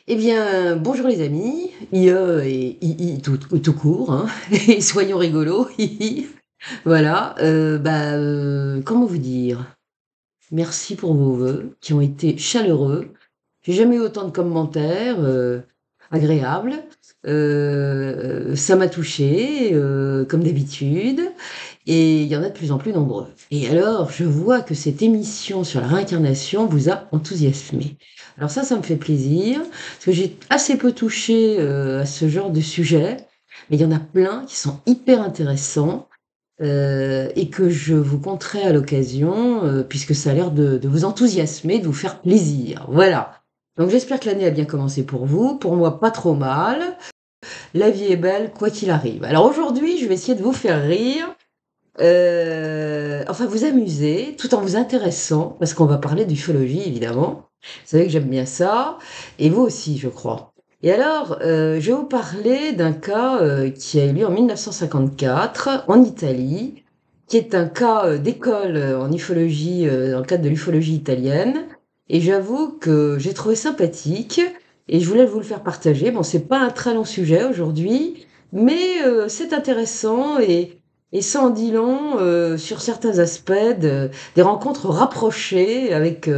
Eh bien, bonjour les amis, IE et II tout court, hein, et soyons rigolos, hihi. Voilà, comment vous dire? Merci pour vos vœux qui ont été chaleureux. J'ai jamais eu autant de commentaires, agréables. Ça m'a touchée, comme d'habitude, et il y en a de plus en plus nombreux. Et alors, je vois que cette émission sur la réincarnation vous a enthousiasmé. Alors ça me fait plaisir, parce que j'ai assez peu touché, à ce genre de sujet, mais il y en a plein qui sont hyper intéressants, et que je vous conterai à l'occasion, puisque ça a l'air de vous enthousiasmer, de vous faire plaisir. Voilà. Donc j'espère que l'année a bien commencé pour vous. Pour moi, pas trop mal. La vie est belle, quoi qu'il arrive. Alors aujourd'hui, je vais essayer de vous faire rire, enfin vous amuser, tout en vous intéressant, parce qu'on va parler d'ufologie, évidemment. Vous savez que j'aime bien ça, et vous aussi, je crois. Et alors, je vais vous parler d'un cas qui a eu lieu en 1954 en Italie, qui est un cas d'école en ufologie, dans le cadre de l'ufologie italienne. Et j'avoue que j'ai trouvé sympathique, et je voulais vous le faire partager. Bon, c'est pas un très long sujet aujourd'hui, mais c'est intéressant et ça en dit long sur certains aspects des rencontres rapprochées avec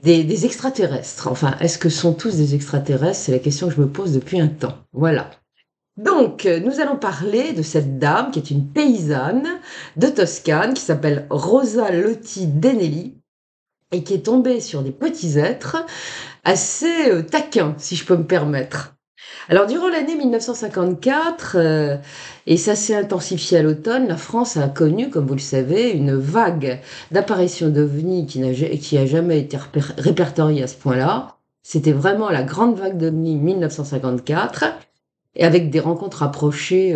des extraterrestres. Enfin, est-ce que sont tous des extraterrestres? C'est la question que je me pose depuis un temps. Voilà. Donc, nous allons parler de cette dame qui est une paysanne de Toscane qui s'appelle Rosa Lotti Denelli et qui est tombée sur des petits êtres assez taquins, si je peux me permettre. Alors, durant l'année 1954, et ça s'est intensifié à l'automne, la France a connu, comme vous le savez, une vague d'apparitions d'ovnis qui a jamais été répertoriée à ce point-là. C'était vraiment la grande vague d'ovnis 1954, et avec des rencontres rapprochées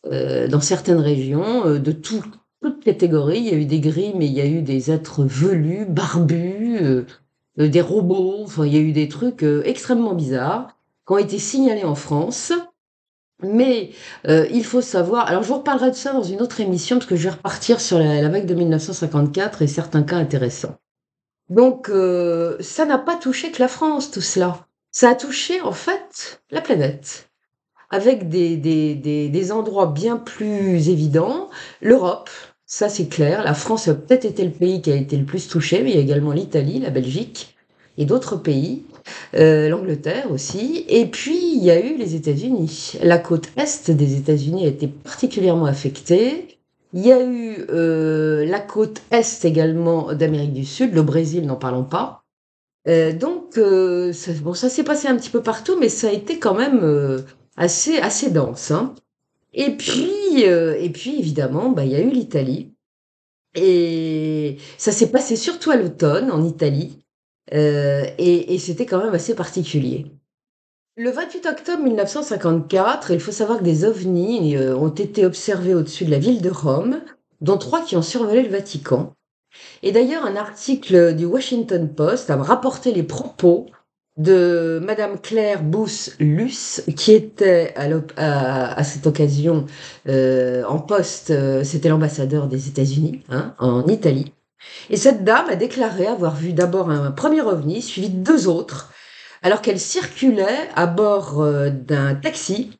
dans certaines régions, toutes catégories. Il y a eu des gris, mais il y a eu des êtres velus, barbus, des robots, enfin, il y a eu des trucs extrêmement bizarres qui ont été signalés en France. Mais il faut savoir, alors je vous reparlerai de ça dans une autre émission, parce que je vais repartir sur la vague de 1954 et certains cas intéressants. Donc, ça n'a pas touché que la France, tout cela. Ça a touché, en fait, la planète, avec des endroits bien plus évidents. L'Europe, ça c'est clair. La France a peut-être été le pays qui a été le plus touché, mais il y a également l'Italie, la Belgique et d'autres pays, l'Angleterre aussi. Et puis il y a eu les États-Unis. La côte est des États-Unis a été particulièrement affectée. Il y a eu la côte est également d'Amérique du Sud, le Brésil, n'en parlons pas. Bon, ça s'est passé un petit peu partout, mais ça a été quand même assez dense, hein. Et puis évidemment, bah, il y a eu l'Italie. Et ça s'est passé surtout à l'automne en Italie. Et c'était quand même assez particulier. Le 28 octobre 1954, il faut savoir que des ovnis ont été observés au-dessus de la ville de Rome, dont 3 qui ont survolé le Vatican. Et d'ailleurs, un article du Washington Post a rapporté les propos de Madame Claire Booth Luce, qui était à cette occasion en poste, c'était l'ambassadeur des États-Unis, hein, en Italie. Et cette dame a déclaré avoir vu d'abord un premier ovni, suivi de 2 autres, alors qu'elle circulait à bord d'un taxi.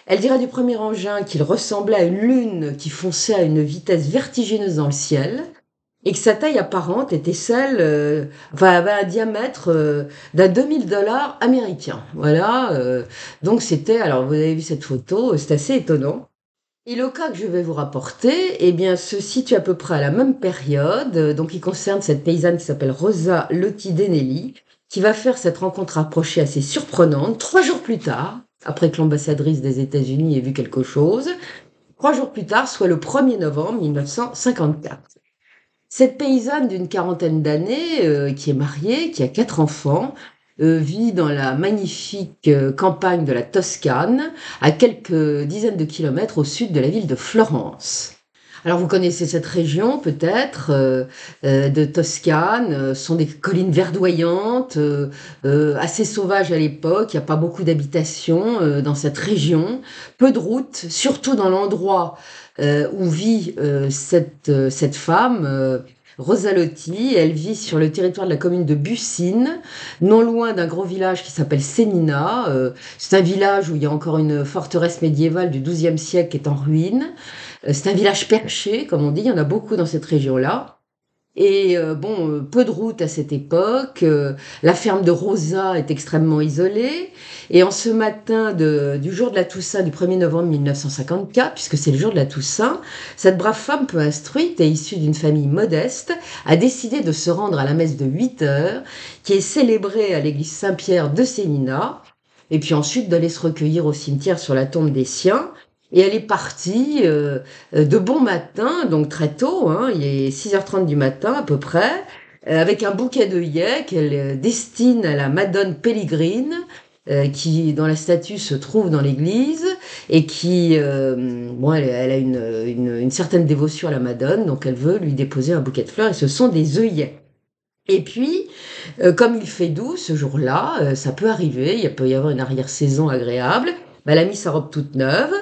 Elle dirait du premier engin qu'il ressemblait à une lune qui fonçait à une vitesse vertigineuse dans le ciel et que sa taille apparente était celle, enfin, avait un diamètre d'un 2000 $ américain. Voilà, donc c'était, alors vous avez vu cette photo, c'est assez étonnant. Et le cas que je vais vous rapporter, eh bien, se situe à peu près à la même période, donc il concerne cette paysanne qui s'appelle Rosa Lotti Denelli, qui va faire cette rencontre approchée assez surprenante 3 jours plus tard, après que l'ambassadrice des États-Unis ait vu quelque chose. 3 jours plus tard, soit le 1er novembre 1954. Cette paysanne d'une quarantaine d'années, qui est mariée, qui a 4 enfants, vit dans la magnifique campagne de la Toscane, à quelques dizaines de kilomètres au sud de la ville de Florence. Alors vous connaissez cette région peut-être, de Toscane, ce sont des collines verdoyantes, assez sauvages à l'époque, il n'y a pas beaucoup d'habitations dans cette région, peu de routes, surtout dans l'endroit où vit cette femme. Rosa Lotti, elle vit sur le territoire de la commune de Buccine, non loin d'un gros village qui s'appelle Sénina. C'est un village où il y a encore une forteresse médiévale du XIIe siècle qui est en ruine. C'est un village perché, comme on dit, il y en a beaucoup dans cette région-là. Et bon, peu de routes à cette époque. La ferme de Rosa est extrêmement isolée. Et en ce matin du jour de la Toussaint, du 1er novembre 1954, puisque c'est le jour de la Toussaint, cette brave femme peu instruite et issue d'une famille modeste a décidé de se rendre à la messe de 8 heures, qui est célébrée à l'église Saint-Pierre de Sénina, et puis ensuite d'aller se recueillir au cimetière sur la tombe des siens. Et elle est partie de bon matin, donc très tôt, hein, il est 6h30 du matin à peu près, avec un bouquet d'œillets qu'elle destine à la Madone Pellegrine, qui, dont la statue se trouve dans l'église, et qui, bon, elle a une certaine dévotion à la Madone, donc elle veut lui déposer un bouquet de fleurs, et ce sont des œillets. Et puis, comme il fait doux ce jour-là, ça peut arriver, il peut y avoir une arrière-saison agréable, bah, elle a mis sa robe toute neuve,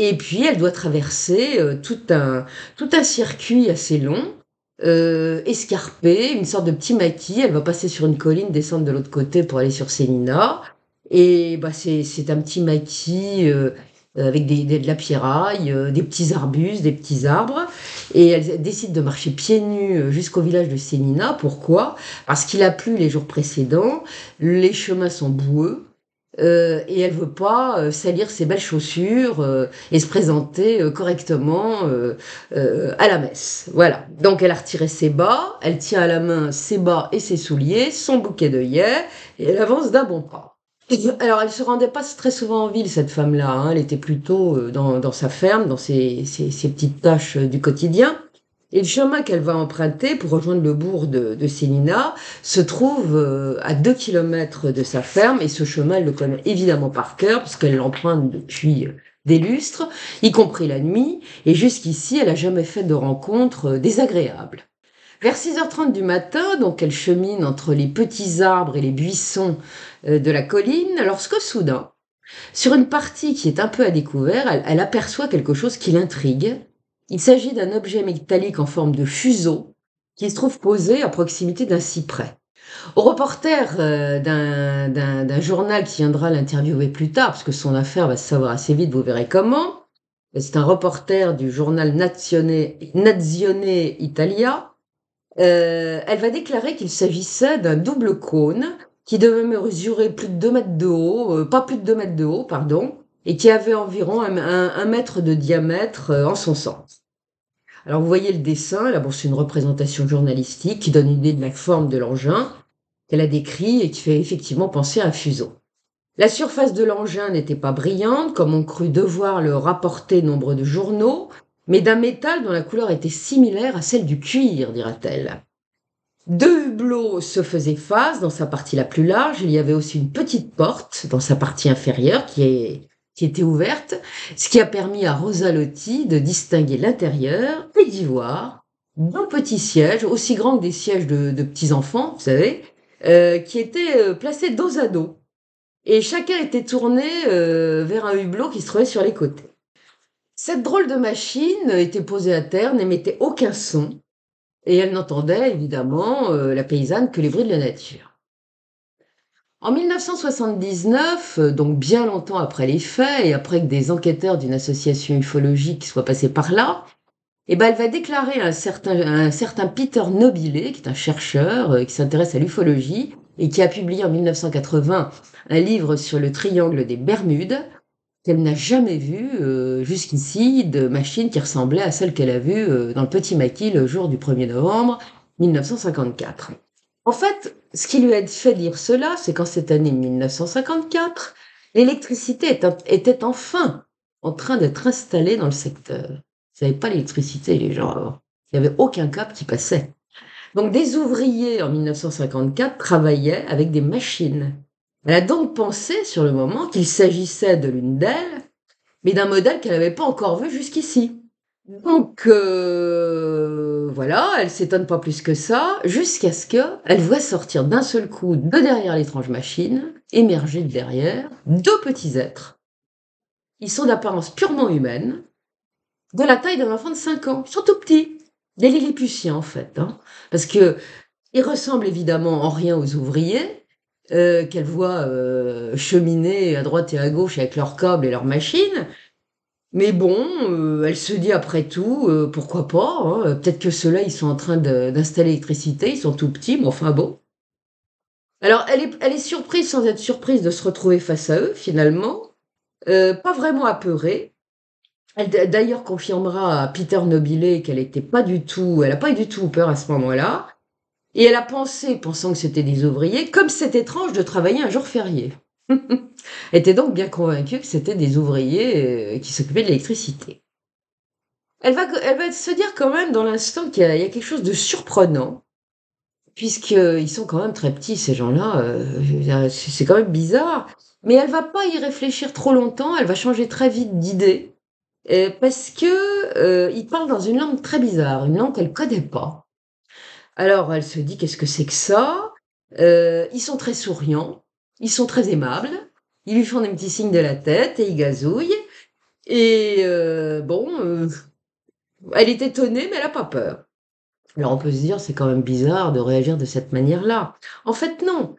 et puis, elle doit traverser tout un circuit assez long, escarpé, une sorte de petit maquis. Elle va passer sur une colline, descendre de l'autre côté pour aller sur Sénina. Et bah, c'est un petit maquis avec de la pierraille, des petits arbustes, des petits arbres. Et elle décide de marcher pieds nus jusqu'au village de Sénina. Pourquoi? Parce qu'il a plu les jours précédents, les chemins sont boueux. Et elle veut pas salir ses belles chaussures et se présenter correctement à la messe. Voilà. Donc elle a retiré ses bas, elle tient à la main ses bas et ses souliers, son bouquet d'œillets, et elle avance d'un bon pas. Alors elle se rendait pas très souvent en ville, cette femme-là, hein. Elle était plutôt dans sa ferme, dans ses petites tâches du quotidien. Et le chemin qu'elle va emprunter pour rejoindre le bourg de Sénina se trouve à 2 kilomètres de sa ferme. Et ce chemin, elle le connaît évidemment par cœur, puisqu'elle l'emprunte depuis des lustres, y compris la nuit. Et jusqu'ici, elle n'a jamais fait de rencontres désagréables. Vers 6h30 du matin, donc elle chemine entre les petits arbres et les buissons de la colline, lorsque soudain, sur une partie qui est un peu à découvert, elle aperçoit quelque chose qui l'intrigue. Il s'agit d'un objet métallique en forme de fuseau qui se trouve posé à proximité d'un cyprès. Au reporter d'un journal qui viendra l'interviewer plus tard, parce que son affaire va se savoir assez vite, vous verrez comment. C'est un reporter du journal Nazione Italia. Elle va déclarer qu'il s'agissait d'un double cône qui devait mesurer plus de 2 mètres de haut, pas plus de 2 mètres de haut, pardon, et qui avait environ un mètre de diamètre en son sens. Alors vous voyez le dessin, là bon, c'est une représentation journalistique qui donne une idée de la forme de l'engin qu'elle a décrit et qui fait effectivement penser à un fuseau. La surface de l'engin n'était pas brillante, comme on crut devoir le rapporter nombre de journaux, mais d'un métal dont la couleur était similaire à celle du cuir, dira-t-elle. 2 hublots se faisaient face dans sa partie la plus large. Il y avait aussi une petite porte dans sa partie inférieure qui était ouverte, ce qui a permis à Rosa Lotti de distinguer l'intérieur et d'y voir 2 petits sièges, aussi grands que des sièges de petits-enfants, vous savez, qui étaient placés dos à dos. Et chacun était tourné vers un hublot qui se trouvait sur les côtés. Cette drôle de machine était posée à terre, n'émettait aucun son, et elle n'entendait évidemment, la paysanne, que les bruits de la nature. En 1979, donc bien longtemps après les faits et après que des enquêteurs d'une association ufologique soient passés par là, eh ben, elle va déclarer à un certain Peter Nobile, qui est un chercheur qui s'intéresse à l'ufologie et qui a publié en 1980 un livre sur le triangle des Bermudes, qu'elle n'a jamais vu jusqu'ici de machine qui ressemblait à celle qu'elle a vue dans le Petit Maquis le jour du 1er novembre 1954. En fait, ce qui lui a fait dire cela, c'est qu'en cette année 1954, l'électricité était enfin en train d'être installée dans le secteur. Ils n'avaient pas l'électricité, les gens, avant. Il n'y avait aucun câble qui passait. Donc des ouvriers en 1954 travaillaient avec des machines. Elle a donc pensé sur le moment qu'il s'agissait de l'une d'elles, mais d'un modèle qu'elle n'avait pas encore vu jusqu'ici. Donc voilà, elle s'étonne pas plus que ça, jusqu'à ce qu'elle voit sortir d'un seul coup de derrière l'étrange machine, émerger de derrière, 2 petits êtres. Ils sont d'apparence purement humaine, de la taille d'un enfant de 5 ans. Ils sont tout petits. Des Lilliputiens, en fait, hein, parce qu'ils ressemblent évidemment en rien aux ouvriers, qu'elle voit, cheminer à droite et à gauche avec leurs câbles et leurs machines. Mais bon, elle se dit après tout, pourquoi pas, hein, peut-être que ceux-là, ils sont en train d'installer l'électricité, ils sont tout petits, mais enfin bon. Alors elle est surprise sans être surprise de se retrouver face à eux finalement, pas vraiment apeurée. Elle d'ailleurs confirmera à Peter Nobile qu'elle était pas du tout elle a pas eu du tout peur à ce moment-là et elle a pensé, pensant que c'était des ouvriers, comme c'est étrange de travailler un jour férié. Elle était donc bien convaincue que c'était des ouvriers, qui s'occupaient de l'électricité. Elle va se dire quand même dans l'instant qu'il y a quelque chose de surprenant, puisqu'ils sont quand même très petits ces gens-là, je veux dire, c'est quand même bizarre. Mais elle va pas y réfléchir trop longtemps, elle va changer très vite d'idée, parce que, ils parlent dans une langue très bizarre, une langue qu'elle connaît pas. Alors elle se dit: «Qu'est-ce que c'est que ça?» Ils sont très souriants, ils sont très aimables, ils lui font des petits signes de la tête et ils gazouillent et bon, elle est étonnée mais elle a pas peur. Alors on peut se dire: «C'est quand même bizarre de réagir de cette manière-là». En fait non,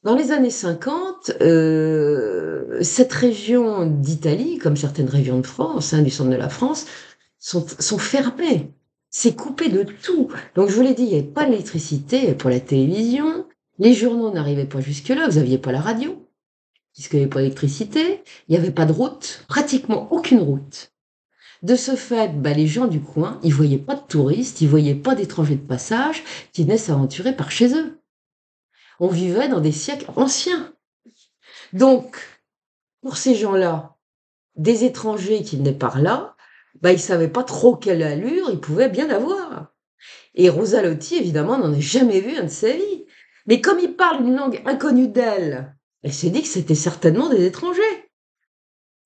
dans les années 50, cette région d'Italie, comme certaines régions de France, hein, du centre de la France, sont fermées. C'est coupé de tout. Donc je vous l'ai dit, il y avait pas d'électricité pour la télévision, les journaux n'arrivaient pas jusque-là, vous aviez pas la radio, puisqu'il y avait pas d'électricité, il y avait pas de route, pratiquement aucune route. De ce fait, bah, les gens du coin, ils voyaient pas de touristes, ils voyaient pas d'étrangers de passage qui venaient s'aventurer par chez eux. On vivait dans des siècles anciens. Donc, pour ces gens-là, des étrangers qui venaient par là, bah, ils savaient pas trop quelle allure ils pouvaient bien avoir. Et Rosa Lotti, évidemment, n'en a jamais vu un de sa vie. Mais comme ils parlent une langue inconnue d'elle, elle s'est dit que c'était certainement des étrangers.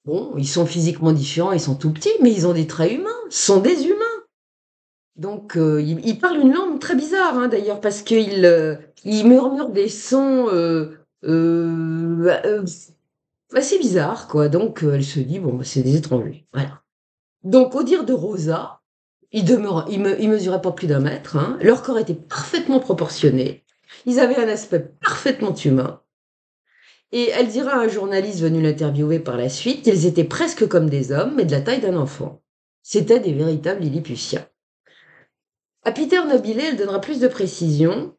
Bon, ils sont physiquement différents, ils sont tout petits, mais ils ont des traits humains, ce sont des humains. Donc, ils parlent une langue très bizarre, hein, d'ailleurs, parce qu'ils murmurent des sons, bah, assez bizarres, quoi. Donc, elle se dit: «Bon, bah, c'est des étrangers», voilà. Donc au dire de Rosa, ils mesuraient pas plus d'1 mètre, hein. Leur corps était parfaitement proportionné. Ils avaient un aspect parfaitement humain et elle dira à un journaliste venu l'interviewer par la suite qu'ils étaient presque comme des hommes, mais de la taille d'un enfant. C'étaient des véritables Lilliputiens. À Peter Nobile, elle donnera plus de précisions.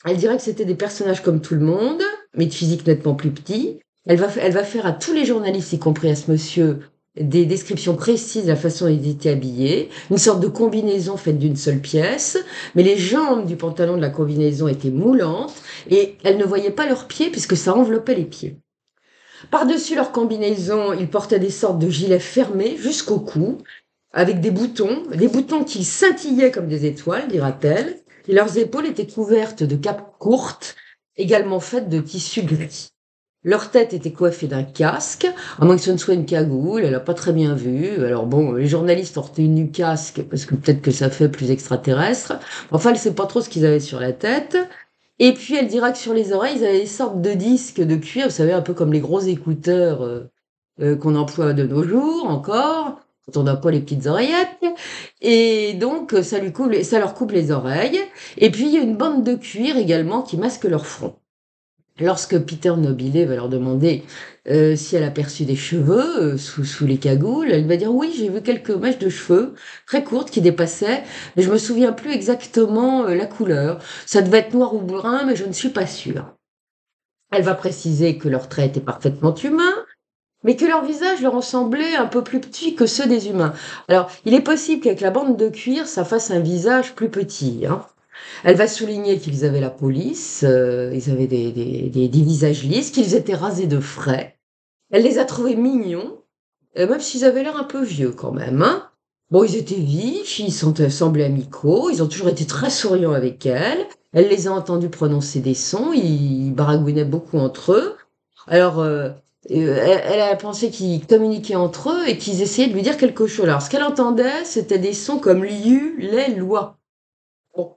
Elle dira que c'était des personnages comme tout le monde, mais de physique nettement plus petit. Elle va faire à tous les journalistes, y compris à ce monsieur, des descriptions précises de la façon dont ils étaient habillés, une sorte de combinaison faite d'une seule pièce, mais les jambes du pantalon de la combinaison étaient moulantes et elle ne voyait pas leurs pieds puisque ça enveloppait les pieds. Par-dessus leur combinaison, ils portaient des sortes de gilets fermés jusqu'au cou, avec des boutons qui scintillaient comme des étoiles, dira-t-elle, et leurs épaules étaient couvertes de capes courtes, également faites de tissu gris. Leur tête était coiffée d'un casque, à moins que ce ne soit une cagoule, elle n'a pas très bien vu. Alors bon, les journalistes ont retenu du casque, parce que peut-être que ça fait plus extraterrestre. Enfin, elle ne sait pas trop ce qu'ils avaient sur la tête. Et puis elle dira que sur les oreilles, ils avaient des sortes de disques de cuir, vous savez, un peu comme les gros écouteurs qu'on emploie de nos jours encore, quand on n'a pas les petites oreillettes. Et donc, ça leur coupe les oreilles. Et puis, il y a une bande de cuir également qui masque leur front. Lorsque Peter Nobile va leur demander si elle a aperçu des cheveux sous les cagoules, elle va dire oui, j'ai vu quelques mèches de cheveux très courtes qui dépassaient, mais je me souviens plus exactement la couleur. Ça devait être noir ou brun, mais je ne suis pas sûre. Elle va préciser que leurs traits étaient parfaitement humains, mais que leur visage leur ressemblait un peu plus petit que ceux des humains. Alors, il est possible qu'avec la bande de cuir, ça fasse un visage plus petit, hein. Elle va souligner qu'ils avaient la police, ils avaient des visages lisses, qu'ils étaient rasés de frais. Elle les a trouvés mignons, même s'ils avaient l'air un peu vieux quand même, hein. Bon, ils étaient vifs, semblaient amicaux, ils ont toujours été très souriants avec elle. Elle les a entendus prononcer des sons, ils baragouinaient beaucoup entre eux. Alors, elle a pensé qu'ils communiquaient entre eux et qu'ils essayaient de lui dire quelque chose. Alors, ce qu'elle entendait, c'était des sons comme liu, les, loi. Bon.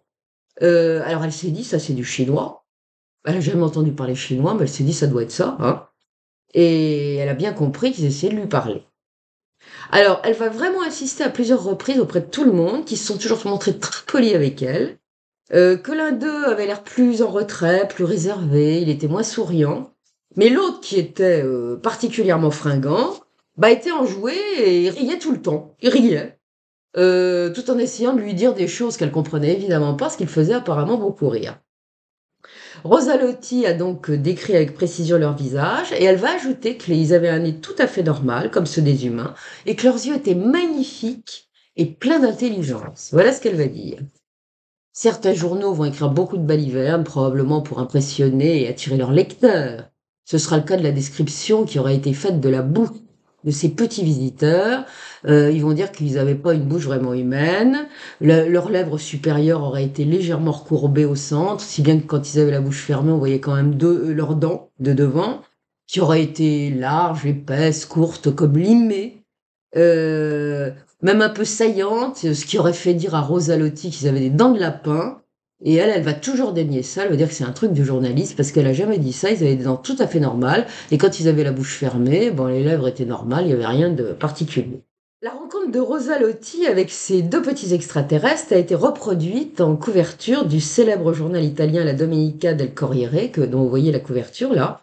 Alors elle s'est dit: «Ça, c'est du chinois». Elle a jamais entendu parler chinois, mais elle s'est dit: «Ça doit être ça, hein», et elle a bien compris qu'ils essayaient de lui parler. Alors, elle va vraiment insister à plusieurs reprises auprès de tout le monde, qui se sont toujours montrés très polis avec elle, que l'un d'eux avait l'air plus en retrait, plus réservé, il était moins souriant. Mais l'autre, qui était particulièrement fringant, bah, était enjoué et riait tout le temps. Il riait, tout en essayant de lui dire des choses qu'elle comprenait évidemment pas, ce qu'il faisait apparemment beaucoup rire. Rosalotti a donc décrit avec précision leur visage et elle va ajouter qu'ils avaient un nez tout à fait normal, comme ceux des humains, et que leurs yeux étaient magnifiques et pleins d'intelligence. Voilà ce qu'elle va dire. Certains journaux vont écrire beaucoup de balivernes, probablement pour impressionner et attirer leurs lecteurs. Ce sera le cas de la description qui aura été faite de la bouche de ces petits visiteurs. Ils vont dire qu'ils n'avaient pas une bouche vraiment humaine. Leurs lèvres supérieures auraient été légèrement recourbées au centre, si bien que quand ils avaient la bouche fermée, on voyait quand même leurs dents de devant, qui auraient été larges, épaisses, courtes, comme limées. Euh, Même un peu saillante, ce qui aurait fait dire à Rosalotti qu'ils avaient des dents de lapin. Et elle va toujours dénier ça. Elle va dire que c'est un truc de journaliste parce qu'elle a jamais dit ça. Ils avaient des dents tout à fait normales. Et quand ils avaient la bouche fermée, bon, les lèvres étaient normales. Il n'y avait rien de particulier. La rencontre de Rosalotti avec ces deux petits extraterrestres a été reproduite en couverture du célèbre journal italien La Domenica del Corriere, dont vous voyez la couverture là.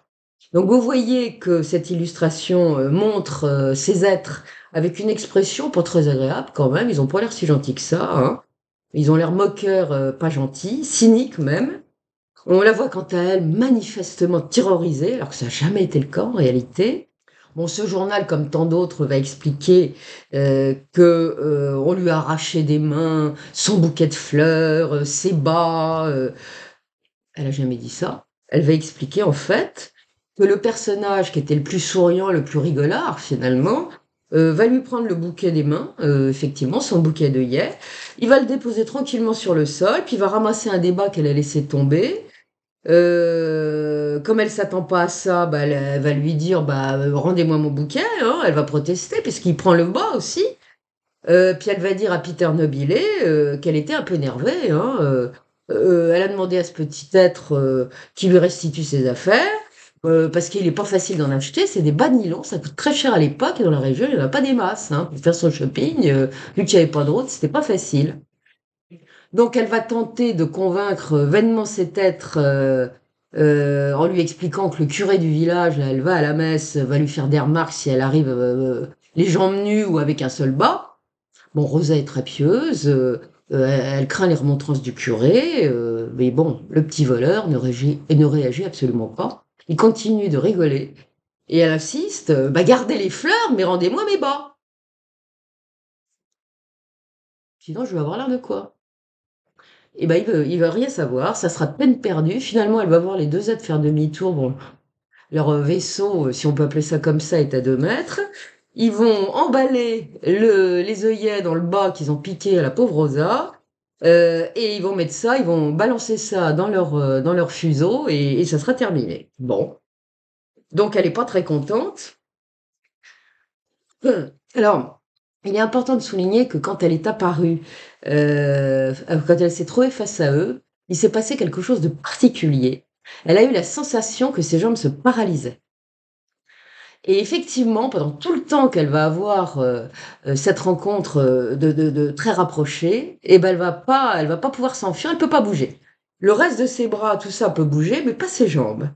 Donc vous voyez que cette illustration montre ces êtres avec une expression pas très agréable quand même. Ils ont pas l'air si gentils que ça, hein. Ils ont l'air moqueurs, pas gentils, cyniques même. On la voit quant à elle manifestement terrorisée, alors que ça n'a jamais été le cas en réalité. Bon, ce journal, comme tant d'autres, va expliquer que on lui a arraché des mains son bouquet de fleurs, ses bas. Elle a jamais dit ça. Elle va expliquer en fait que le personnage qui était le plus souriant, le plus rigolard finalement, va lui prendre le bouquet des mains, effectivement, son bouquet d'œillets. Il va le déposer tranquillement sur le sol, puis il va ramasser un débat qu'elle a laissé tomber. Comme elle s'attend pas à ça, bah, elle va lui dire bah, rendez-moi mon bouquet, hein. Elle va protester puisqu'il prend le bas aussi. Puis elle va dire à Peter Nobilé qu'elle était un peu énervée, hein. Elle a demandé à ce petit être qu'il lui restitue ses affaires, parce qu'il n'est pas facile d'en acheter. C'est des bas de nylon, ça coûte très cher à l'époque, et dans la région, il n'y en a pas des masses. Hein, pour faire son shopping, vu qu'il n'y avait pas de route, c'était pas facile. Donc elle va tenter de convaincre vainement cet être en lui expliquant que le curé du village, là, elle va à la messe, va lui faire des remarques si elle arrive les jambes nues ou avec un seul bas. Bon, Rosa est très pieuse, elle craint les remontrances du curé, mais bon, le petit voleur ne réagit absolument pas. Il continue de rigoler et elle insiste, bah gardez les fleurs, mais rendez-moi mes bas. Sinon, je vais avoir l'air de quoi? Et ben il veut rien savoir, ça sera peine perdue. Finalement, elle va voir les deux êtres faire demi-tour. Bon, leur vaisseau, si on peut appeler ça comme ça, est à 2 mètres. Ils vont emballer les œillets dans le bas qu'ils ont piqué à la pauvre Rosa. Et ils vont mettre ça, ils vont balancer ça dans leur fuseau et ça sera terminé. Bon. Donc elle n'est pas très contente. Alors, il est important de souligner que quand elle est apparue, quand elle s'est trouvée face à eux, il s'est passé quelque chose de particulier. Elle a eu la sensation que ses jambes se paralysaient. Et effectivement, pendant tout le temps qu'elle va avoir cette rencontre de très rapprochée, eh ben elle va pas pouvoir s'enfuir, elle peut pas bouger. Le reste de ses bras, tout ça peut bouger, mais pas ses jambes.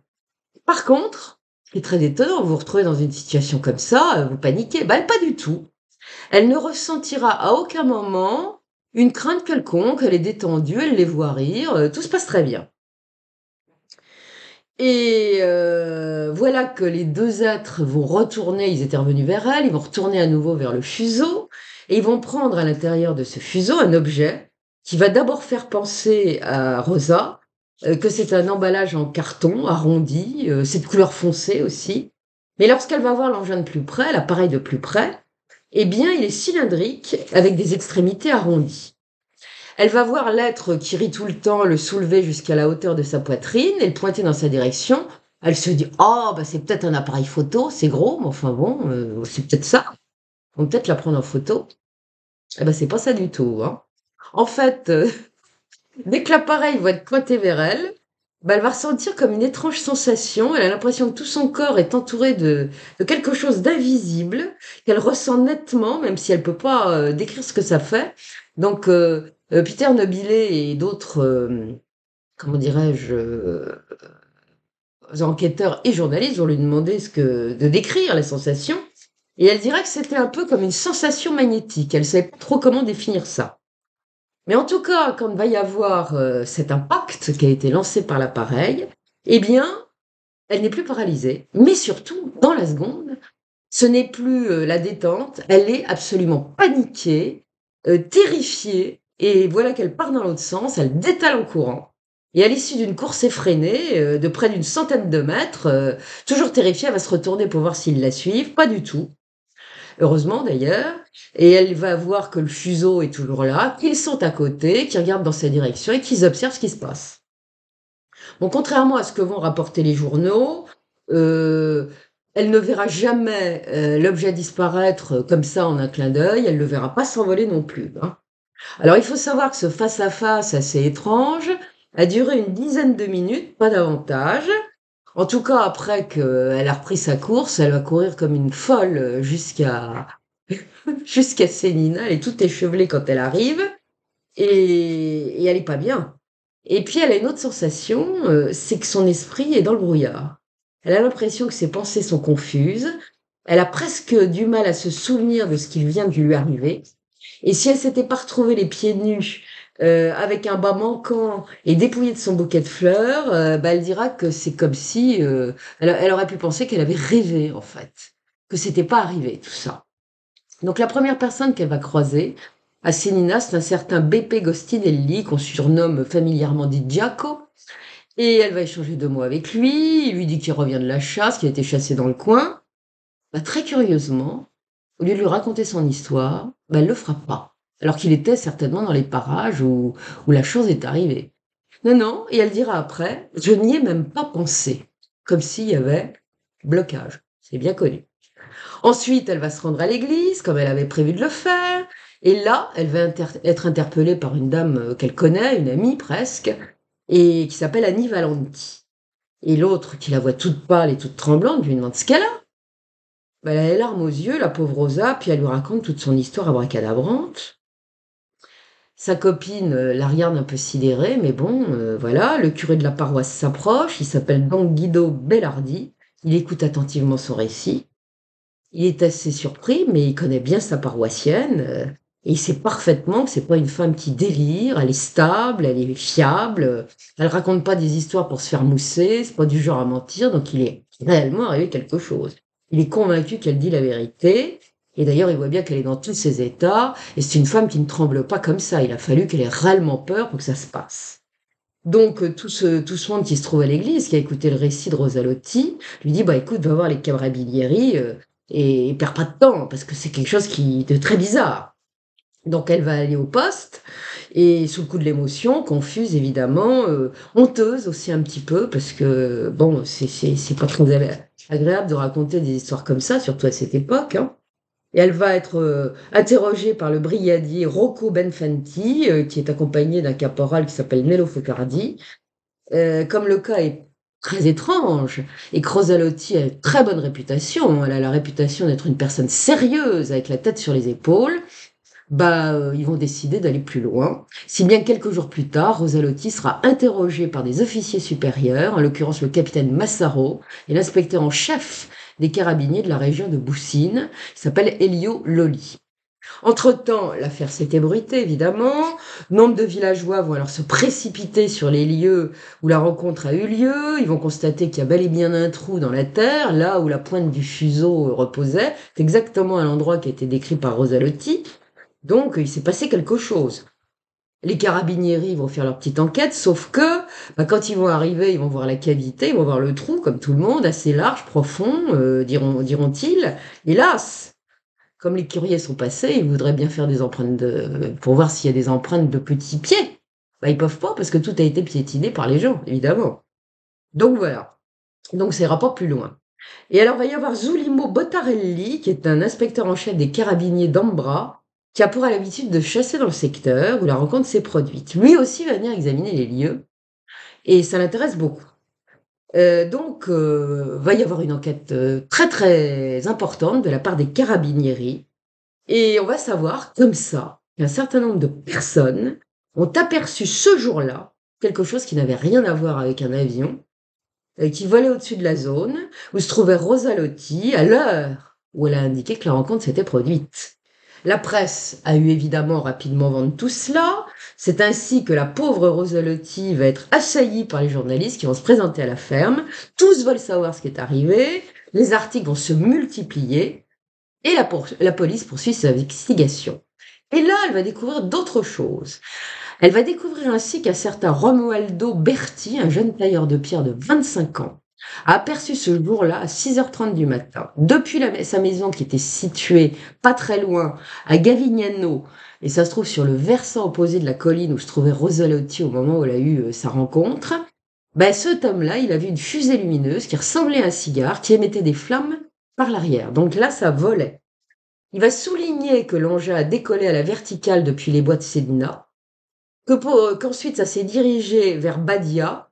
Par contre, ce qui est très étonnant, vous vous retrouvez dans une situation comme ça, vous paniquez. Ben, elle, pas du tout. Elle ne ressentira à aucun moment une crainte quelconque, elle est détendue, elle les voit rire, tout se passe très bien. Et voilà que les deux êtres vont retourner, ils étaient revenus vers elle, ils vont retourner à nouveau vers le fuseau, et ils vont prendre à l'intérieur de ce fuseau un objet qui va d'abord faire penser à Rosa que c'est un emballage en carton arrondi, c'est de couleur foncée aussi. Mais lorsqu'elle va voir l'engin de plus près, l'appareil de plus près, eh bien il est cylindrique avec des extrémités arrondies. Elle va voir l'être qui rit tout le temps le soulever jusqu'à la hauteur de sa poitrine et le pointer dans sa direction. Elle se dit oh, bah, c'est peut-être un appareil photo, c'est gros, mais enfin bon, c'est peut-être ça. On va peut-être la prendre en photo. Eh ben, c'est pas ça du tout. Hein. En fait, dès que l'appareil va être pointé vers elle, Bah, elle va ressentir comme une étrange sensation. Elle a l'impression que tout son corps est entouré de quelque chose d'invisible, qu'elle ressent nettement, même si elle peut pas, décrire ce que ça fait. Donc, Peter Nobilet et d'autres, comment dirais-je, enquêteurs et journalistes vont lui demander de décrire la sensation. Et elle dira que c'était un peu comme une sensation magnétique. Elle ne savait pas trop comment définir ça. Mais en tout cas, quand il va y avoir cet impact qui a été lancé par l'appareil, eh bien, elle n'est plus paralysée. Mais surtout, dans la seconde, ce n'est plus la détente, elle est absolument paniquée, terrifiée, et voilà qu'elle part dans l'autre sens, elle détale en courant. Et à l'issue d'une course effrénée de près d'une centaine de mètres, toujours terrifiée, elle va se retourner pour voir s'ils la suivent. Pas du tout. Heureusement d'ailleurs, et elle va voir que le fuseau est toujours là, qu'ils sont à côté, qu'ils regardent dans sa direction et qu'ils observent ce qui se passe. Bon, contrairement à ce que vont rapporter les journaux, heu, elle ne verra jamais, l'objet disparaître, comme ça en un clin d'œil, elle ne le verra pas s'envoler non plus, hein. Alors il faut savoir que ce face à face assez étrange a duré une dizaine de minutes, pas davantage. En tout cas, après qu'elle a repris sa course, elle va courir comme une folle, jusqu'à Sénina. Elle est toute échevelée quand elle arrive et elle est pas bien. Et puis elle a une autre sensation, c'est que son esprit est dans le brouillard. Elle a l'impression que ses pensées sont confuses. Elle a presque du mal à se souvenir de ce qui vient de lui arriver. Et si elle s'était pas retrouvée les pieds nus, avec un bas manquant et dépouillée de son bouquet de fleurs, bah, elle dira que c'est comme si, elle aurait pu penser qu'elle avait rêvé en fait, que c'était pas arrivé tout ça. Donc la première personne qu'elle va croiser à Sénina, c'est un certain Beppe Gostinelli, qu'on surnomme familièrement Di Giaco, et elle va échanger 2 mots avec lui. Il lui dit qu'il revient de la chasse, qu'il a été chassé dans le coin. Bah, très curieusement, au lieu de lui raconter son histoire, bah, elle le fera pas, alors qu'il était certainement dans les parages où la chose est arrivée. Non, non, et elle dira après: «Je n'y ai même pas pensé», comme s'il y avait blocage. C'est bien connu. Ensuite, elle va se rendre à l'église, comme elle avait prévu de le faire, et là, elle va être interpellée par une dame, qu'elle connaît, une amie presque, et qui s'appelle Annie Valenti. Et l'autre, qui la voit toute pâle et toute tremblante, lui demande ce qu'elle a. Bah, elle a les larmes aux yeux, la pauvre Rosa, puis elle lui raconte toute son histoire abracadabrante. Sa copine, la regarde un peu sidérée, mais bon, voilà. Le curé de la paroisse s'approche, il s'appelle Don Guido Bellardi. Il écoute attentivement son récit. Il est assez surpris, mais il connaît bien sa paroissienne, et il sait parfaitement que c'est pas une femme qui délire, elle est stable, elle est fiable, elle raconte pas des histoires pour se faire mousser, c'est pas du genre à mentir, donc il est réellement arrivé quelque chose. Il est convaincu qu'elle dit la vérité, et d'ailleurs il voit bien qu'elle est dans tous ses états, et c'est une femme qui ne tremble pas comme ça, il a fallu qu'elle ait réellement peur pour que ça se passe. Donc tout ce monde qui se trouve à l'église, qui a écouté le récit de Rosa Lotti, lui dit: «Bah, écoute, va voir les Carabinieri, et perds pas de temps, parce que c'est quelque chose qui de très bizarre». Donc elle va aller au poste et sous le coup de l'émotion, confuse évidemment, honteuse aussi un petit peu parce que bon, c'est pas très agréable de raconter des histoires comme ça, surtout à cette époque, hein. Et elle va être, interrogée par le brigadier Rocco Benfenti, qui est accompagné d'un caporal qui s'appelle Nello Focardi. Comme le cas est très étrange et que Rosalotti a une très bonne réputation, elle a la réputation d'être une personne sérieuse avec la tête sur les épaules, bah, ils vont décider d'aller plus loin. Si bien que quelques jours plus tard, Rosalotti sera interrogée par des officiers supérieurs, en l'occurrence le capitaine Massaro et l'inspecteur en chef des carabiniers de la région de Boussine, qui s'appelle Elio Lolli. Entre-temps, l'affaire s'est ébruitée, évidemment. Nombre de villageois vont alors se précipiter sur les lieux où la rencontre a eu lieu. Ils vont constater qu'il y a bel et bien un trou dans la terre, là où la pointe du fuseau reposait. C'est exactement à l'endroit qui a été décrit par Rosalotti. Donc, il s'est passé quelque chose. Les carabinieri vont faire leur petite enquête, sauf que, bah, quand ils vont arriver, ils vont voir la cavité, ils vont voir le trou, comme tout le monde, assez large, profond, diront-ils. Hélas, comme les courriers sont passés, ils voudraient bien faire des empreintes pour voir s'il y a des empreintes de petits pieds. Bah, ils peuvent pas parce que tout a été piétiné par les gens, évidemment. Donc voilà. Donc ça ira pas plus loin. Et alors, il va y avoir Zulimo Bottarelli, qui est un inspecteur en chef des carabiniers d'Ambra, qui a pour l'habitude de chasser dans le secteur où la rencontre s'est produite. Lui aussi va venir examiner les lieux. et ça l'intéresse beaucoup. Donc va y avoir une enquête, très, très importante de la part des carabinieri et on va savoir comme ça qu'un certain nombre de personnes ont aperçu ce jour-là quelque chose qui n'avait rien à voir avec un avion, qui volait au-dessus de la zone où se trouvait Rosa Lotti à l'heure où elle a indiqué que la rencontre s'était produite. La presse a eu évidemment rapidement vent de tout cela. C'est ainsi que la pauvre Rosa Lotti va être assaillie par les journalistes qui vont se présenter à la ferme. Tous veulent savoir ce qui est arrivé. Les articles vont se multiplier et la police poursuit ses investigations. Et là, elle va découvrir d'autres choses. Elle va découvrir ainsi qu'un certain Romualdo Berti, un jeune tailleur de pierre de 25 ans, a aperçu ce jour-là à 6h30 du matin, depuis sa maison qui était située pas très loin, à Gavignano, et ça se trouve sur le versant opposé de la colline où se trouvait Rosa Lotti au moment où elle a eu sa rencontre. Ben, cet homme-là, il a vu une fusée lumineuse qui ressemblait à un cigare, qui émettait des flammes par l'arrière. Donc là, ça volait. Il va souligner que l'engin a décollé à la verticale depuis les bois de Cédina, qu'ensuite ça s'est dirigé vers Badia,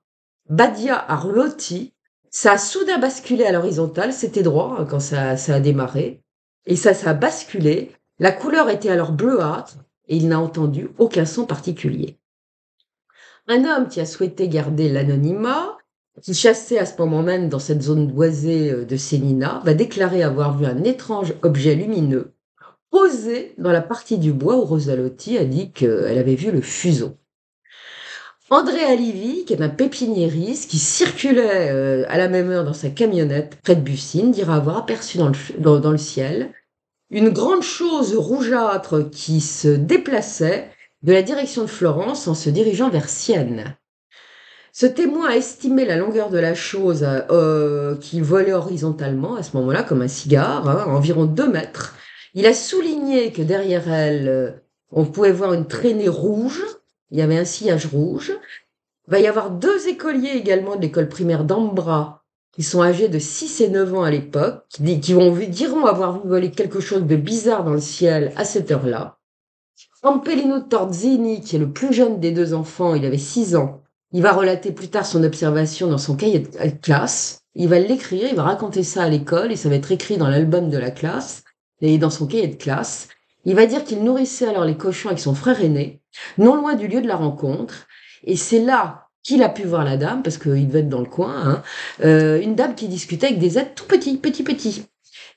Badia à Ruoti, ça a soudain basculé à l'horizontale, c'était droit quand ça a démarré, et ça a basculé, la couleur était alors bleuâtre, et il n'a entendu aucun son particulier. Un homme qui a souhaité garder l'anonymat, qui chassait à ce moment même dans cette zone boisée de Sénina, va déclarer avoir vu un étrange objet lumineux posé dans la partie du bois où Rosa Lotti a dit qu'elle avait vu le fuseau. Andrea Livi, qui est un pépiniériste qui circulait à la même heure dans sa camionnette près de Bussine, dira avoir aperçu dans le ciel une grande chose rougeâtre qui se déplaçait de la direction de Florence en se dirigeant vers Sienne. Ce témoin a estimé la longueur de la chose qui volait horizontalement à ce moment-là, comme un cigare, hein, environ 2 mètres. Il a souligné que derrière elle, on pouvait voir une traînée rouge, il y avait un sillage rouge. Il va y avoir 2 écoliers également de l'école primaire d'Ambra, qui sont âgés de 6 et 9 ans à l'époque, diront avoir vu voler quelque chose de bizarre dans le ciel à cette heure-là. Ampelino Torzini, qui est le plus jeune des 2 enfants, il avait 6 ans. Il va relater plus tard son observation dans son cahier de classe. Il va l'écrire, il va raconter ça à l'école et ça va être écrit dans l'album de la classe et dans son cahier de classe. Il va dire qu'il nourrissait alors les cochons avec son frère aîné, non loin du lieu de la rencontre. Et c'est là qu'il a pu voir la dame, parce qu'il devait être dans le coin, hein, une dame qui discutait avec des êtres tout petits, petits, petits.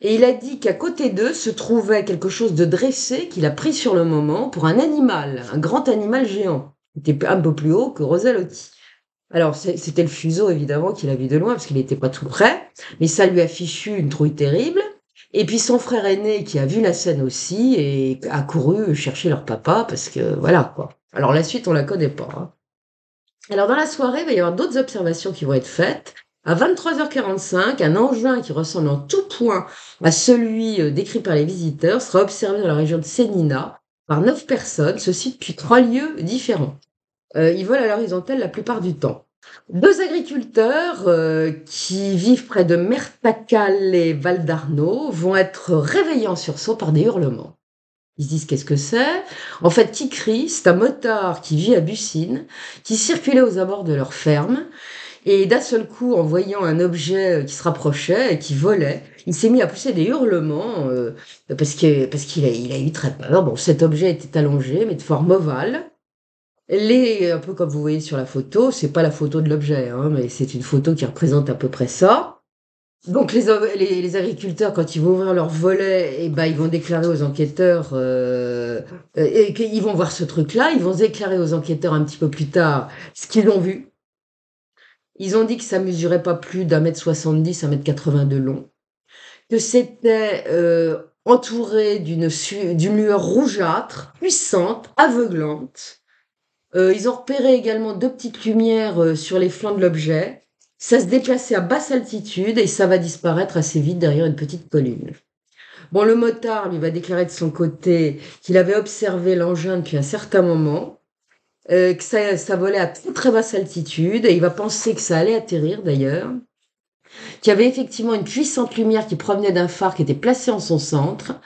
Et il a dit qu'à côté d'eux se trouvait quelque chose de dressé qu'il a pris sur le moment pour un animal, un grand animal géant. Il était un peu plus haut que Rosa Lotti. Alors, c'était le fuseau, évidemment, qu'il a vu de loin, parce qu'il n'était pas tout près, mais ça lui a fichu une trouille terrible. Et puis son frère aîné, qui a vu la scène aussi, et a couru chercher leur papa, parce que voilà, quoi. Alors la suite, on la connaît pas, hein. Alors dans la soirée, il va y avoir d'autres observations qui vont être faites. À 23h45, un engin qui ressemble en tout point à celui décrit par les visiteurs sera observé dans la région de Senina par 9 personnes, ceci depuis 3 lieux différents. Ils volent à l'horizontale la plupart du temps. 2 agriculteurs qui vivent près de Mertacale et Valdarno vont être réveillés en sursaut par des hurlements. Ils se disent: «Qu'est-ce que c'est?» En fait, qui crie, c'est un motard qui vit à Bussine, qui circulait aux abords de leur ferme et d'un seul coup, en voyant un objet, qui se rapprochait et qui volait, il s'est mis à pousser des hurlements, parce qu'il a eu très peur. Bon, cet objet était allongé, mais de forme ovale. Un peu comme vous voyez sur la photo, c'est pas la photo de l'objet, hein, mais c'est une photo qui représente à peu près ça. Donc les agriculteurs, quand ils vont ouvrir leur volet, et ben, ils vont déclarer aux enquêteurs, et qu'ils vont voir ce truc-là. Ils vont déclarer aux enquêteurs un petit peu plus tard ce qu'ils ont vu. Ils ont dit que ça mesurait pas plus d'1,70 m, 1,80 m de long, que c'était entouré d'une lueur rougeâtre, puissante, aveuglante. Ils ont repéré également 2 petites lumières sur les flancs de l'objet. Ça se déplaçait à basse altitude et ça va disparaître assez vite derrière une petite colline. Bon, le motard, lui, va déclarer de son côté qu'il avait observé l'engin depuis un certain moment, que ça volait à très, très basse altitude et il va penser que ça allait atterrir d'ailleurs, qu'il y avait effectivement une puissante lumière qui provenait d'un phare qui était placé en son centre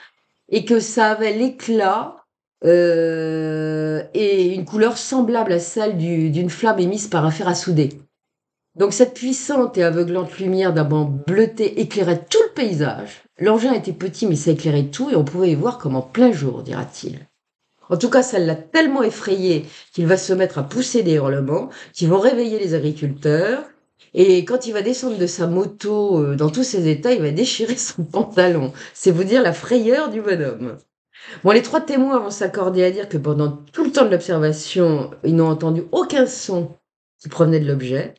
et que ça avait l'éclat et une couleur semblable à celle d'une flamme émise par un fer à souder. Donc cette puissante et aveuglante lumière d'un banc bleuté éclairait tout le paysage. L'engin était petit, mais ça éclairait tout, et on pouvait y voir comme en plein jour, dira-t-il. En tout cas, ça l'a tellement effrayé qu'il va se mettre à pousser des hurlements qui vont réveiller les agriculteurs. Et quand il va descendre de sa moto dans tous ses états, il va déchirer son pantalon. C'est vous dire la frayeur du bonhomme. Bon, les trois témoins vont s'accorder à dire que pendant tout le temps de l'observation, ils n'ont entendu aucun son qui provenait de l'objet.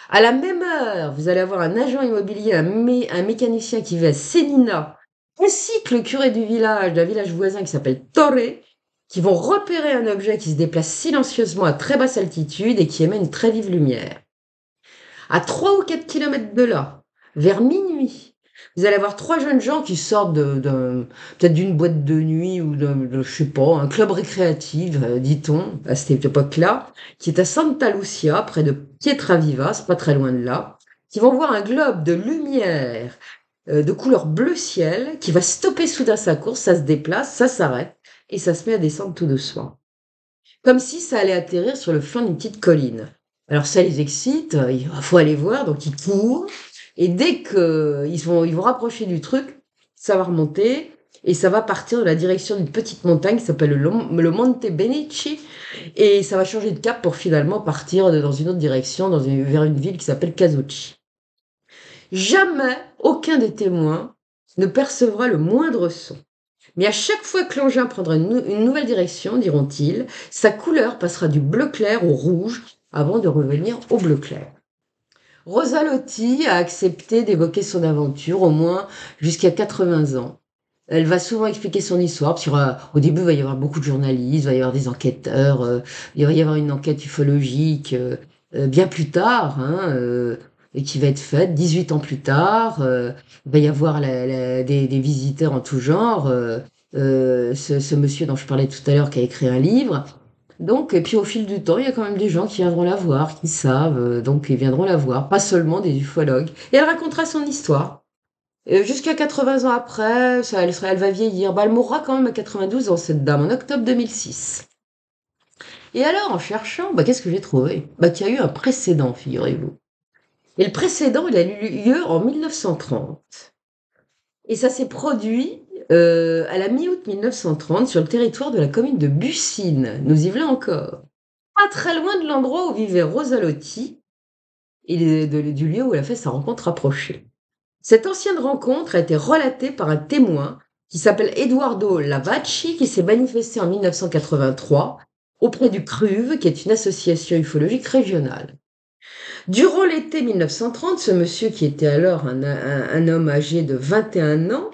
À la même heure, vous allez avoir un agent immobilier, un mécanicien qui vit à Sénina, ainsi que le curé du village, d'un village voisin qui s'appelle Torre, qui vont repérer un objet qui se déplace silencieusement à très basse altitude et qui émet une très vive lumière. À 3 ou 4 kilomètres de là, vers minuit, vous allez avoir trois jeunes gens qui sortent peut-être d'une boîte de nuit ou je sais pas, un club récréatif, dit-on, à cette époque-là, qui est à Santa Lucia, près de Pietraviva, c'est pas très loin de là, qui vont voir un globe de lumière de couleur bleu ciel qui va stopper soudain sa course, ça se déplace, ça s'arrête et ça se met à descendre tout doucement. Comme si ça allait atterrir sur le flanc d'une petite colline. Alors ça les excite, il faut aller voir, donc ils courent, et dès qu'ils vont rapprocher du truc, ça va remonter, et ça va partir dans la direction d'une petite montagne qui s'appelle le Monte Benici, et ça va changer de cap pour finalement partir dans une autre direction, vers une ville qui s'appelle Casucci. Jamais aucun des témoins ne percevra le moindre son. Mais à chaque fois que l'engin prendra une nouvelle direction, diront-ils, sa couleur passera du bleu clair au rouge avant de revenir au bleu clair. Rosa Lotti a accepté d'évoquer son aventure au moins jusqu'à 80 ans. Elle va souvent expliquer son histoire, parce qu'au début, il va y avoir beaucoup de journalistes, il va y avoir des enquêteurs, il va y avoir une enquête ufologique bien plus tard, hein, et qui va être faite 18 ans plus tard. Il va y avoir des visiteurs en tout genre. Ce monsieur dont je parlais tout à l'heure qui a écrit un livre. Donc, et puis au fil du temps, il y a quand même des gens qui viendront la voir, qui savent, donc ils viendront la voir, pas seulement des ufologues. Et elle racontera son histoire. Jusqu'à 80 ans après, elle va vieillir. Bah, elle mourra quand même à 92 ans, cette dame, en octobre 2006. Et alors, en cherchant, bah, qu'est-ce que j'ai trouvé? Bah, qu'il y a eu un précédent, figurez-vous. Et le précédent, il a eu lieu en 1930. Et ça s'est produit à la mi-août 1930 sur le territoire de la commune de Buccine. Nous y voilà encore. Pas très loin de l'endroit où vivait Rosa Lotti et du lieu où elle a fait sa rencontre rapprochée. Cette ancienne rencontre a été relatée par un témoin qui s'appelle Eduardo Lavacci, qui s'est manifesté en 1983 auprès du CRUV, qui est une association ufologique régionale. Durant l'été 1930, ce monsieur, qui était alors un homme âgé de 21 ans,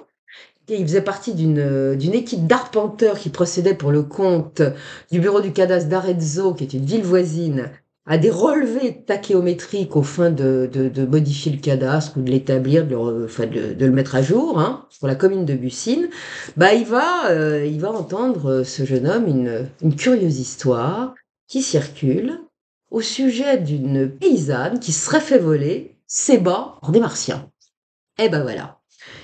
il faisait partie d'une équipe d'arpenteurs qui procédait pour le compte du bureau du cadastre d'Arezzo, qui est une ville voisine, à des relevés tachéométriques au fin de modifier le cadastre ou de l'établir, de le mettre à jour, hein, pour la commune de Buccine. Bah, il va entendre, ce jeune homme, une curieuse histoire qui circule au sujet d'une paysanne qui serait fait voler ses bas par des martiens. Eh ben voilà.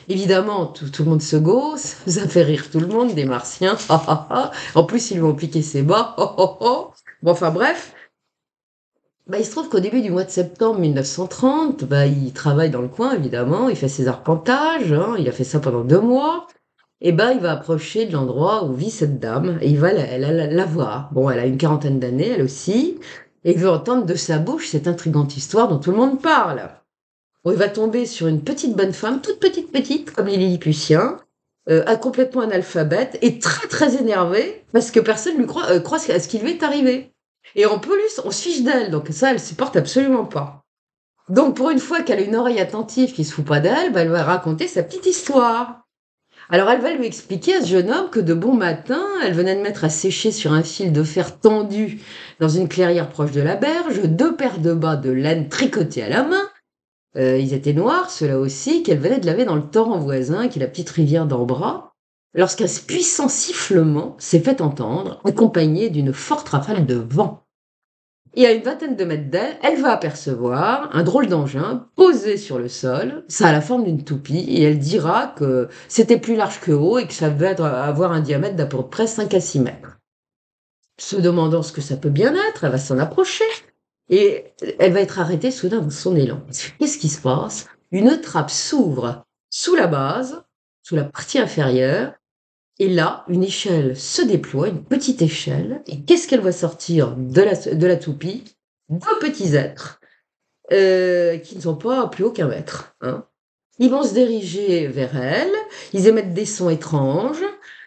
Évidemment, tout le monde se gausse, ça fait rire tout le monde, des martiens. En plus, ils lui ont piqué ses bas. Bon, enfin bref. Bah, il se trouve qu'au début du mois de septembre 1930, bah, il travaille dans le coin, évidemment, il fait ses arpentages, hein, il a fait ça pendant 2 mois. Et ben, il va approcher de l'endroit où vit cette dame, et il va la voir. Bon, elle a une quarantaine d'années, elle aussi, et il veut entendre de sa bouche cette intrigante histoire dont tout le monde parle. Bon, il va tomber sur une petite bonne femme, toute petite, comme les Lilliputiens, complètement analphabète et très très énervée parce que personne lui croit à ce qui lui est arrivé. Et en plus, on se fiche d'elle, donc ça, elle supporte absolument pas. Donc pour une fois qu'elle a une oreille attentive qui se fout pas d'elle, bah, elle va raconter sa petite histoire. Alors elle va lui expliquer à ce jeune homme que de bon matin, elle venait de mettre à sécher sur un fil de fer tendu dans une clairière proche de la berge 2 paires de bas de laine tricotées à la main. Ils étaient noirs, ceux-là aussi, qu'elle venait de laver dans le torrent voisin, qui est la petite rivière d'Ambra, lorsqu'un puissant sifflement s'est fait entendre, accompagné d'une forte rafale de vent. Et à une vingtaine de mètres d'elle, elle va apercevoir un drôle d'engin posé sur le sol. Ça a la forme d'une toupie, et elle dira que c'était plus large que haut et que ça devait avoir un diamètre d'à peu près 5 à 6 mètres. se demandant ce que ça peut bien être, elle va s'en approcher et elle va être arrêtée soudain dans son élan. Qu'est-ce qui se passe? Une trappe s'ouvre sous la base, sous la partie inférieure et là, une échelle se déploie, une petite échelle et qu'est-ce qu'elle voit sortir de la toupie? 2 petits êtres, qui ne sont pas plus hauts qu'1 mètre, hein. Ils vont se diriger vers elle, ils émettent des sons étranges,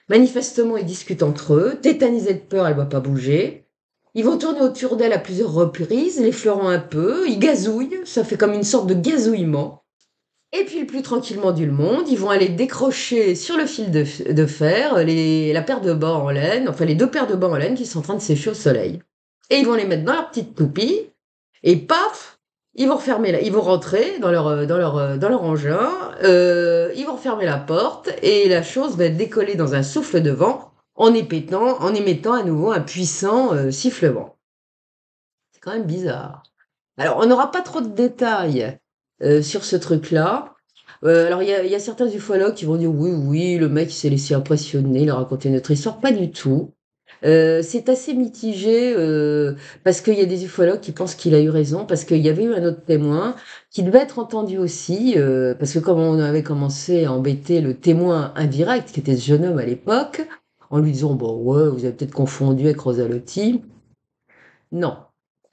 manifestement ils discutent entre eux, tétanisée de peur, elle ne va pas bouger. Ils vont tourner autour d'elle à plusieurs reprises, l'effleurant un peu, ils gazouillent, ça fait comme une sorte de gazouillement. Et puis le plus tranquillement du monde, ils vont aller décrocher sur le fil de fer la paire de bas en laine, enfin les 2 paires de bas en laine qui sont en train de sécher au soleil. Et ils vont les mettre dans leur petite toupie et paf! Ils vont rentrer dans leur engin, ils vont refermer la porte et la chose va décoller dans un souffle de vent en émettant à nouveau un puissant, sifflement. C'est quand même bizarre. Alors on n'aura pas trop de détails, sur ce truc-là. Alors il y a certains ufologues qui vont dire: «Oui, oui, le mec il s'est laissé impressionner, il a raconté notre histoire». Pas du tout. C'est assez mitigé, parce qu'il y a des ufologues qui pensent qu'il a eu raison, parce qu'il y avait eu un autre témoin qui devait être entendu aussi, parce que comme on avait commencé à embêter le témoin indirect, qui était ce jeune homme à l'époque, en lui disant: «Bon ouais, vous avez peut-être confondu avec Rosalotti». Non.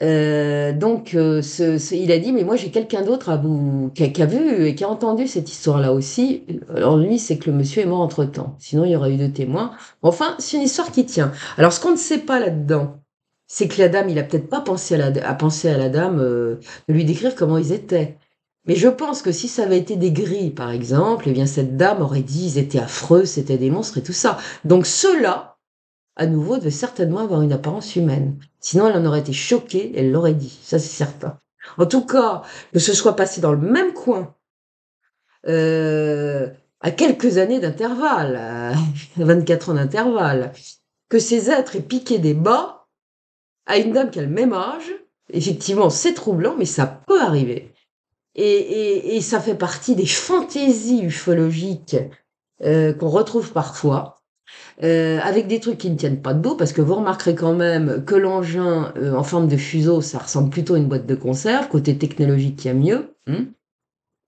Donc il a dit: «Mais moi j'ai quelqu'un d'autre à vous qui a vu et qui a entendu cette histoire-là aussi». Alors lui, c'est que le monsieur est mort entre-temps, sinon il y aurait eu 2 témoins. Enfin, c'est une histoire qui tient. Alors ce qu'on ne sait pas là-dedans, c'est que la dame, il a peut-être pas pensé à la dame, de lui décrire comment ils étaient. Mais je pense que si ça avait été des gris, par exemple, eh bien cette dame aurait dit: «Ils étaient affreux, c'était des monstres» et tout ça. Donc ceux-là, à nouveau, devait certainement avoir une apparence humaine. Sinon, elle en aurait été choquée, elle l'aurait dit, ça c'est certain. En tout cas, que ce soit passé dans le même coin, heu, à quelques années d'intervalle, à 24 ans d'intervalle, que ces êtres aient piqué des bas à une dame qui a le même âge, effectivement, c'est troublant, mais ça peut arriver et ça fait partie des fantaisies ufologiques, qu'on retrouve parfois. Avec des trucs qui ne tiennent pas debout, parce que vous remarquerez quand même que l'engin, en forme de fuseau, ça ressemble plutôt à une boîte de conserve, côté technologique, il y a mieux,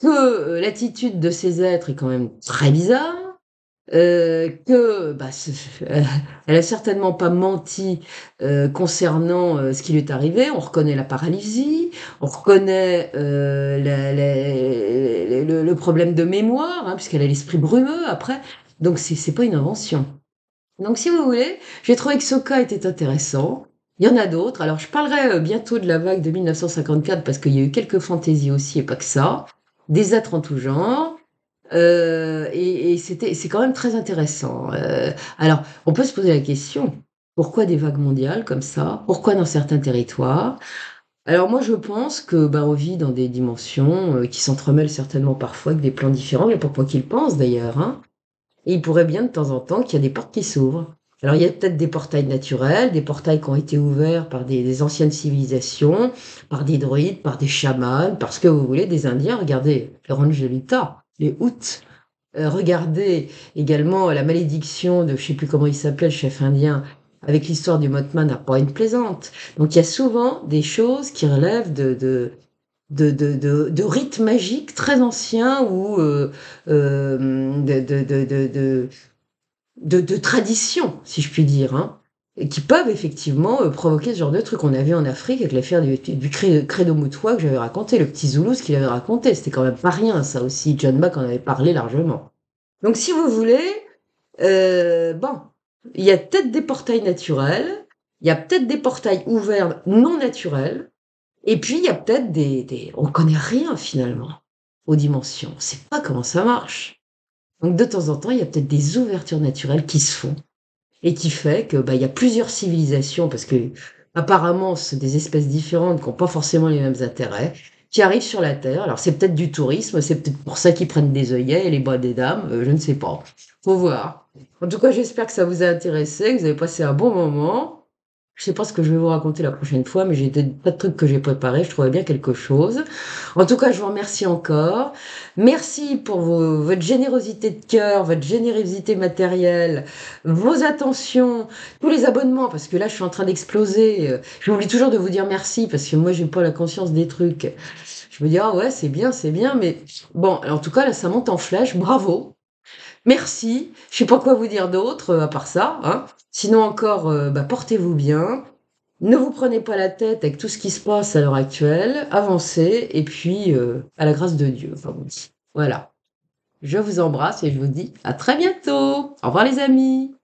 que, l'attitude de ces êtres est quand même très bizarre, que, bah, elle a certainement pas menti, concernant, ce qui lui est arrivé. On reconnaît la paralysie, on reconnaît, le problème de mémoire, hein, puisqu'elle a l'esprit brumeux après, donc c'est pas une invention. Donc si vous voulez, j'ai trouvé que ce cas était intéressant. Il y en a d'autres. Alors je parlerai, bientôt de la vague de 1954 parce qu'il y a eu quelques fantaisies aussi et pas que ça. Des êtres en tout genre, et c'est quand même très intéressant. Alors on peut se poser la question: pourquoi des vagues mondiales comme ça? Pourquoi dans certains territoires? Alors moi je pense que, bah, on vit dans des dimensions, qui s'entremêlent certainement parfois avec des plans différents, mais pas quoi qu'ils pensent d'ailleurs, hein. Et il pourrait bien de temps en temps qu'il y a des portes qui s'ouvrent. Alors il y a peut-être des portails naturels, des portails qui ont été ouverts par des anciennes civilisations, par des druides, par des chamans, parce que vous voulez, des Indiens. Regardez les Rangers de l'Utah, les Utes. Regardez également la malédiction de je ne sais plus comment il s'appelait, le chef indien, avec l'histoire du Mothman à Point Pleasant. Donc il y a souvent des choses qui relèvent de rites magiques très anciens ou de traditions, si je puis dire, hein, et qui peuvent effectivement provoquer ce genre de truc. On a vu en Afrique avec l'affaire du Credo Mutwa que j'avais raconté, le petit Zoulou, ce qu'il avait raconté. C'était quand même pas rien, ça aussi. John Mack en avait parlé largement. Donc, si vous voulez, bon, il y a peut-être des portails naturels, il y a peut-être des portails ouverts non naturels, et puis, il y a peut-être on connaît rien finalement aux dimensions. On sait pas comment ça marche. Donc de temps en temps, il y a peut-être des ouvertures naturelles qui se font et qui fait que, bah, il y a plusieurs civilisations parce qu'apparemment, c'est des espèces différentes qui ont pas forcément les mêmes intérêts, qui arrivent sur la Terre. Alors c'est peut-être du tourisme, c'est peut-être pour ça qu'ils prennent des œillets et les bras des dames, je ne sais pas. Faut voir. En tout cas, j'espère que ça vous a intéressé, que vous avez passé un bon moment. Je sais pas ce que je vais vous raconter la prochaine fois, mais j'ai des tas de trucs que j'ai préparés, je trouvais bien quelque chose. En tout cas, je vous remercie encore. Merci pour votre générosité de cœur, votre générosité matérielle, vos attentions, tous les abonnements, parce que là, je suis en train d'exploser. J'oublie toujours de vous dire merci, parce que moi, j'ai pas la conscience des trucs. Je me dis, ah ouais, c'est bien, mais bon, en tout cas, là, ça monte en flèche, bravo. Merci. Je sais pas quoi vous dire d'autre, à part ça, hein. Sinon encore, bah, portez-vous bien. Ne vous prenez pas la tête avec tout ce qui se passe à l'heure actuelle. Avancez et puis, à la grâce de Dieu, enfin bon, voilà. Je vous embrasse et je vous dis à très bientôt. Au revoir les amis.